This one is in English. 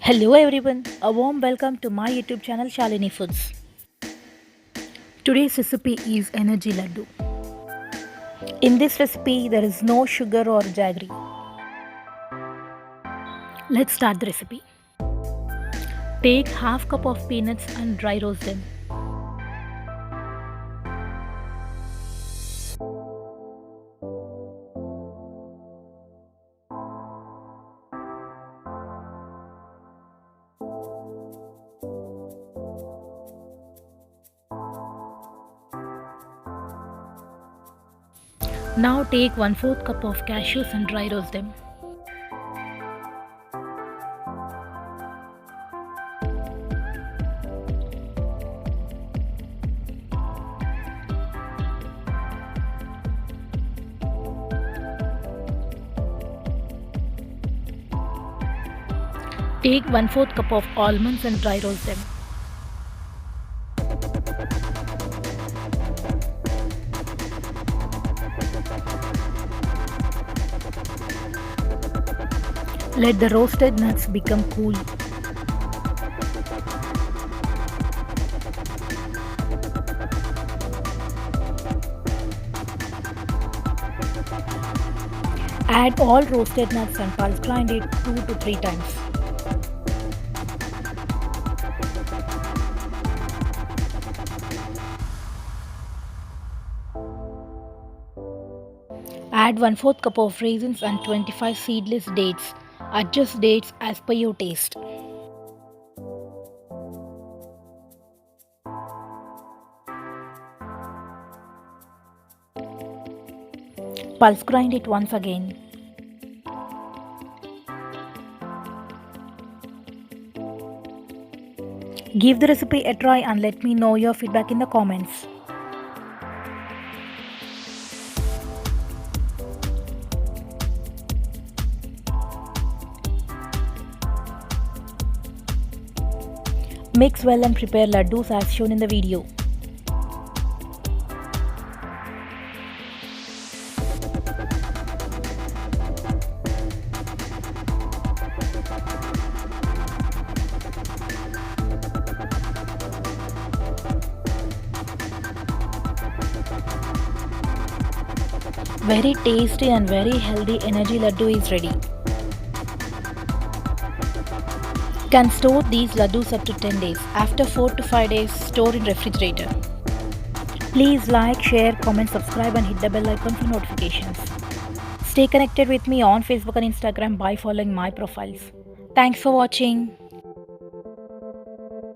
Hello everyone, a warm welcome to my YouTube channel Shalini Foods. Today's recipe is energy laddu. In this recipe there is no sugar or jaggery. Let's start the recipe. Take half cup of peanuts and dry roast them. Now take 1/4 cup of cashews and dry roast them. Take 1/4 cup of almonds and dry roast them. Let the roasted nuts become cool. Add all roasted nuts and pulse grind it 2 to 3 times. Add 1/4 cup of raisins and 25 seedless dates. Adjust dates as per your taste. Pulse grind it once again. Give the recipe a try and let me know your feedback in the comments. Mix well and prepare laddus as shown in the video. Very tasty and very healthy energy laddu is ready. Can store these laddus up to 10 days. After 4 to 5 days, store in refrigerator. Please like, share, comment, subscribe and hit the bell icon for notifications. Stay connected with me on Facebook and Instagram by following my profiles. Thanks for watching.